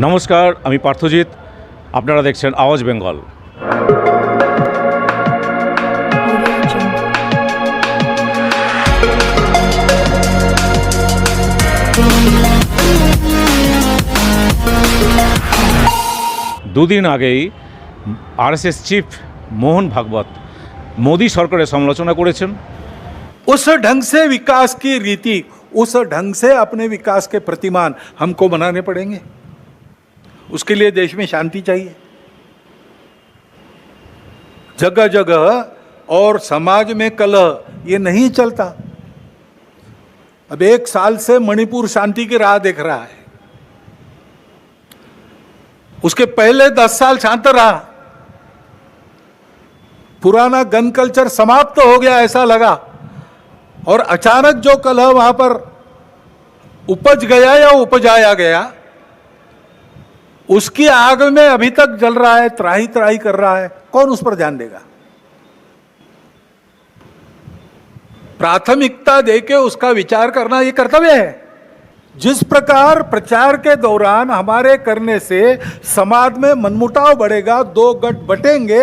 নমস্কার, আমি পার্থজিৎ। আপনারা দেখছেন আওয়াজ বেঙ্গল। দুদিন আগেই আরএসএস চিফ মোহন ভাগবত মোदी সরকারের সমালোচনা করেছেন। उस ढंग से विकास की रीति, उस ढंग से अपने विकास के प्रतिमान हमको बनाने पड़ेंगे। उसके लिए देश में शांति चाहिए जगह जगह, और समाज में कलह ये नहीं चलता। अब 1 साल से मणिपुर शांति की राह देख रहा है, उसके पहले 10 साल शांत रहा। पुराना गन कल्चर समाप्त हो गया ऐसा लगा, और अचानक जो कलह वहां पर उपज गया या उपजाया गया, उसकी आग में अभी तक जल रहा है, त्राही त्राही कर रहा है। कौन उस पर ध्यान देगा? प्राथमिकता देके उसका विचार करना ये कर्तव्य है। जिस प्रकार प्रचार के दौरान हमारे करने से समाज में मनमुटाव बढ़ेगा, 2 गट बटेंगे,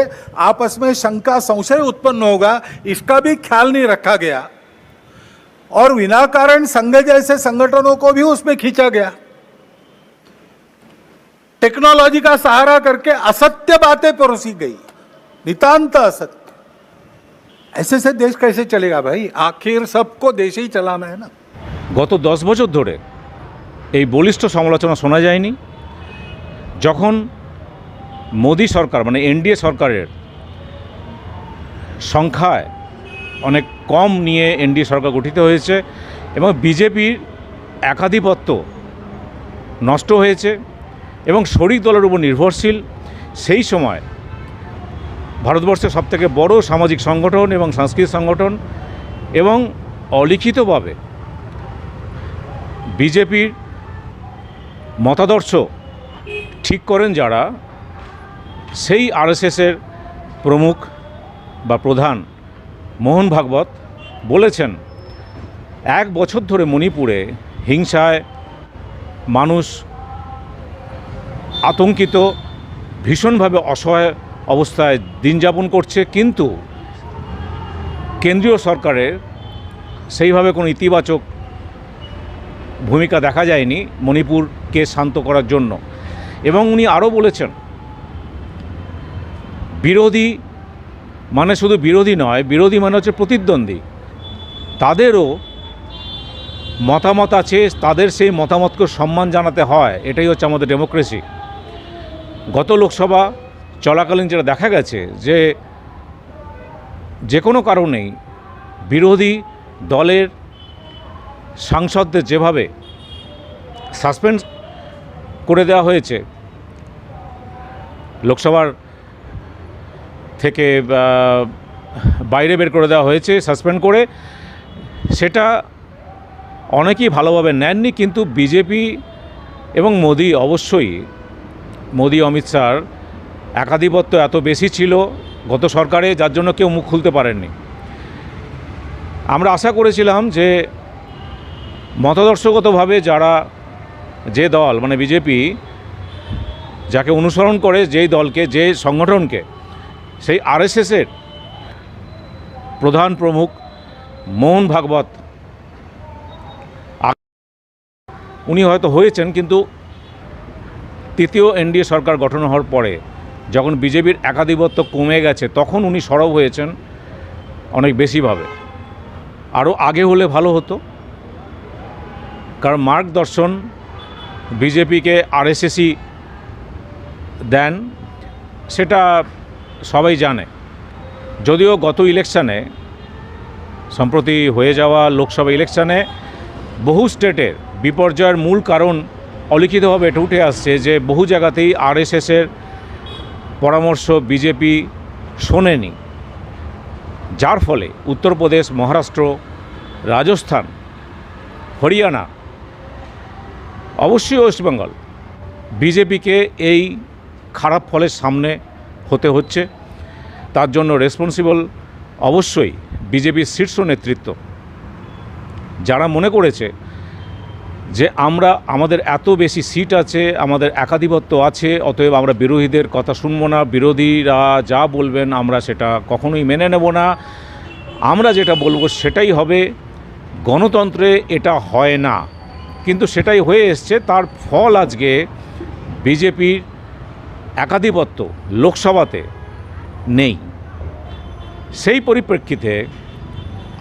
आपस में शंका संशय उत्पन्न होगा, इसका भी ख्याल नहीं रखा गया, और विनाकारण संघ जैसे संगठनों को भी उसमें खींचा गया। टेक्नोलॉजी का सहारा करके असत्य बातें परोसी गई, नितांत असत्य। ऐसे से देश कैसे चलेगा भाई? आखिर सबको देश ही चलाना है ना। গত 10 বছর ধরে এই বলিষ্ঠ সমালোচনা শোনা যায়নি। যখন মোদি সরকার মানে এনডিএ সরকারের সংখ্যায় অনেক কম নিয়ে এনডিএ সরকার গঠিত হয়েছে এবং বিজেপির একাধিপত্য নষ্ট হয়েছে এবং শরিক দলের উপর নির্ভরশীল, সেই সময় ভারতবর্ষের সবথেকে বড় সামাজিক সংগঠন এবং সাংস্কৃতিক সংগঠন এবং অলিখিতভাবে বিজেপির মতাদর্শ ঠিক করেন যারা, সেই আরএসএসের প্রমুখ বা প্রধান মোহন ভাগবত বলেছেন 1 বছর ধরে মণিপুরে হিংসায় মানুষ আতঙ্কিত, ভীষণভাবে অসহায় অবস্থায় দিন যাপন করছে, কিন্তু কেন্দ্রীয় সরকারের সেইভাবে কোনো ইতিবাচক ভূমিকা দেখা যায়নি মণিপুরকে শান্ত করার জন্য। এবং উনি আরও বলেছেন বিরোধী মানে শুধু বিরোধী নয়, বিরোধী মানে হচ্ছে প্রতিদ্বন্দ্বী, তাদেরও মতামত আছে, তাদের সেই মতামতকে সম্মান জানাতে হয়। এটাই হচ্ছে আমাদের ডেমোক্রেসি। গত লোকসভা চলাকালীন যেটা দেখা গেছে যে কোনো কারণেই বিরোধী দলের সাংসদদের যেভাবে সাসপেন্ড করে দেওয়া হয়েছে, লোকসভার থেকে বাইরে বের করে দেওয়া হয়েছে সাসপেন্ড করে, সেটা অনেকেই ভালোভাবে নেননি। কিন্তু বিজেপি এবং মোদি, অবশ্যই মোদি অমিত শাহর একাধিপত্য এত বেশি ছিল গত সরকারে, যার জন্য কেউ মুখ খুলতে পারেননি। আমরা আশা করেছিলাম যে মতাদর্শগতভাবে যারা, যে দল মানে বিজেপি যাকে অনুসরণ করে, যেই দলকে, যে সংগঠনকে, সেই আরএসএসের প্রধান প্রমুখ মোহন ভাগবত উনি হয়তো হয়েছেন, কিন্তু তৃতীয় এনডিএ সরকার গঠন হওয়ার পরে যখন বিজেপির একাধিপত্য কমে গেছে, তখন উনি সরব হয়েছেন অনেক বেশিভাবে। আরও আগে হলে ভালো হতো, কারণ মার্গদর্শন বিজেপিকে আরএসএসই দেন, সেটা সবাই জানে। যদিও গত ইলেকশানে, সম্প্রতি হয়ে যাওয়া লোকসভা ইলেকশানে বহু স্টেটের বিপর্যয়ের মূল কারণ অলিখিতভাবে এটা উঠে আসছে যে বহু জায়গাতেই আরএসএসের পরামর্শ বিজেপি শোনেনি, যার ফলে উত্তরপ্রদেশ, মহারাষ্ট্র, রাজস্থান, হরিয়ানা, অবশ্যই ওয়েস্টবেঙ্গল বিজেপিকে এই খারাপ ফলের সামনে হতে হচ্ছে। তার জন্য রেসপন্সিবল অবশ্যই বিজেপির শীর্ষ নেতৃত্ব, যারা মনে করেছে যে আমাদের এত বেশি সিট আছে, আমাদের একাধিপত্য আছে, অতএব আমরা বিরোধীদের কথা শুনবো না, বিরোধীরা যা বলবেন আমরা সেটা কখনোই মেনে নেব না, আমরা যেটা বলবো সেটাই হবে। গণতন্ত্রে এটা হয় না, কিন্তু সেটাই হয়ে এসছে। তার ফল আজকে বিজেপির একাধিপত্য লোকসভাতে নেই। সেই পরিপ্রেক্ষিতে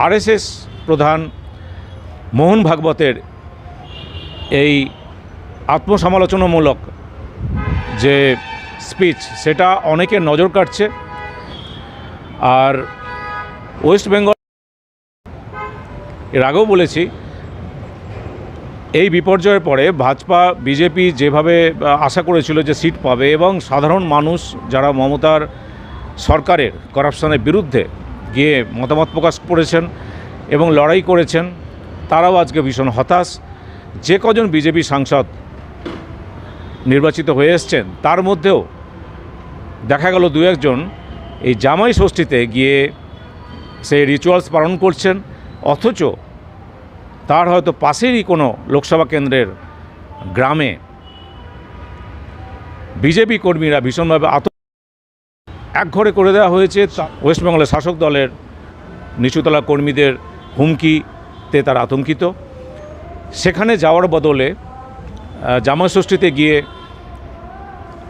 আরএসএস প্রধান মোহন ভাগবতের এই আত্মসমালোচনামূলক যে স্পিচ, সেটা অনেকের নজর কাটছে। আর ওয়েস্ট বেঙ্গল, এর আগেও বলেছি, এই বিপর্যয়ের পরে ভাজপা বিজেপি যেভাবে আশা করেছিল যে সিট পাবে, এবং সাধারণ মানুষ যারা মমতার সরকারের করাপশনের বিরুদ্ধে গিয়ে মতামত প্রকাশ করেছেন এবং লড়াই করেছেন, তারাও আজকে ভীষণ হতাশ। যে কজন বিজেপি সাংসদ নির্বাচিত হয়ে এসছেন তার মধ্যেও দেখা গেল দু একজন এই জামাই ষষ্ঠীতে গিয়ে সেই রিচুয়ালস পালন করছেন, অথচ তার হয়তো পাশেরই কোনো লোকসভা কেন্দ্রের গ্রামে বিজেপি কর্মীরা ভীষণভাবে একঘরে করে দেওয়া হয়েছে। ওয়েস্টবেঙ্গলের শাসক দলের নিচুতলা কর্মীদের হুমকিতে তারা আতঙ্কিত। সেখানে যাওয়ার বদলে জামাই ষষ্ঠীতে গিয়ে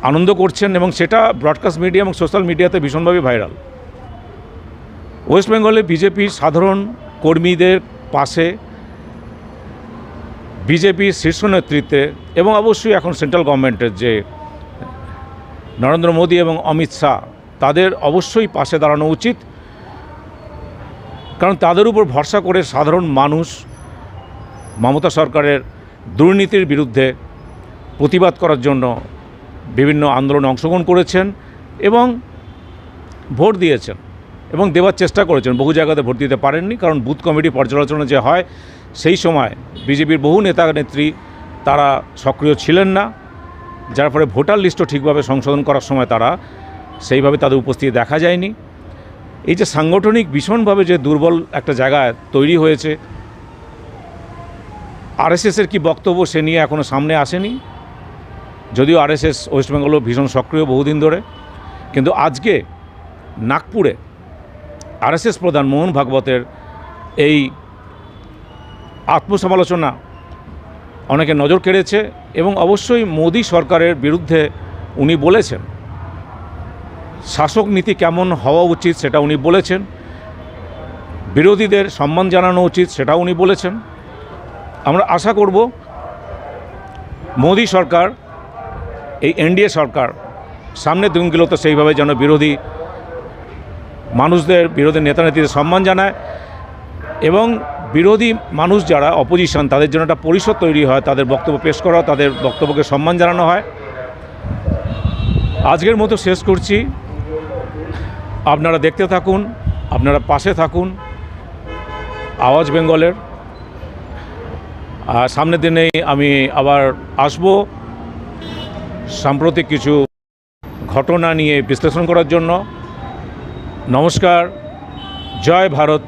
আনন্দ করছেন, এবং সেটা ব্রডকাস্ট মিডিয়া এবং সোশ্যাল মিডিয়াতে ভীষণভাবে ভাইরাল। ওয়েস্টবেঙ্গলে বিজেপির সাধারণ কর্মীদের পাশে বিজেপির শীর্ষ নেতৃত্বে, এবং অবশ্যই এখন সেন্ট্রাল গভর্নমেন্টের যে নরেন্দ্র মোদী এবং অমিত শাহ, তাদের অবশ্যই পাশে দাঁড়ানো উচিত। কারণ তাদের উপর ভরসা করে সাধারণ মানুষ মমতা সরকারের দুর্নীতির বিরুদ্ধে প্রতিবাদ করার জন্য বিভিন্ন আন্দোলনে অংশগ্রহণ করেছেন এবং ভোট দিয়েছেন এবং দেওয়ার চেষ্টা করেছেন। বহু জায়গাতে ভোট দিতে পারেননি, কারণ বুথ কমিটি পর্যালোচনা যে হয় সেই সময় বিজেপির বহু নেতা নেত্রী তারা সক্রিয় ছিলেন না, যার ফলে ভোটার লিস্টও ঠিকভাবে সংশোধন করার সময় তারা সেইভাবে তাদের উপস্থিতি দেখা যায়নি। এই যে সাংগঠনিক ভীষণভাবে যে দুর্বল একটা জায়গায় তৈরি হয়েছে, আরএসএসের কি বক্তব্য সে নিয়ে এখনও সামনে আসেনি, যদিও আরএসএস ওয়েস্টবেঙ্গলও ভীষণ সক্রিয় বহুদিন ধরে। কিন্তু আজকে নাগপুরে আরএসএস প্রধান মোহন ভাগবতের এই আত্মসমালোচনা অনেকে নজর কেড়েছে, এবং অবশ্যই মোদী সরকারের বিরুদ্ধে উনি বলেছেন। শাসক নীতি কেমন হওয়া উচিত সেটা উনি বলেছেন, বিরোধীদের সম্মান জানানো উচিত সেটাও উনি বলেছেন। আমরা আশা করব মোদী সরকার, এই এনডিএ সরকার সামনের দিনগুলোতে সেইভাবে যেন বিরোধী মানুষদের, বিরোধী নেতা নেত্রীদের সম্মান জানায়, এবং বিরোধী মানুষ যারা অপোজিশন তাদের জন্য একটা পরিষদ তৈরি হয়, তাদের বক্তব্য পেশ করা, তাদের বক্তব্যকে সম্মান জানানো হয়। আজকের মতো শেষ করছি। আপনারা দেখতে থাকুন, আপনারা পাশে থাকুন আওয়াজ বেঙ্গলের। আর সামনের দিনেই আমি আবার আসব সাম্প্রতিক কিছু ঘটনা নিয়ে বিশ্লেষণ করার জন্য। নমস্কার, জয় ভারত।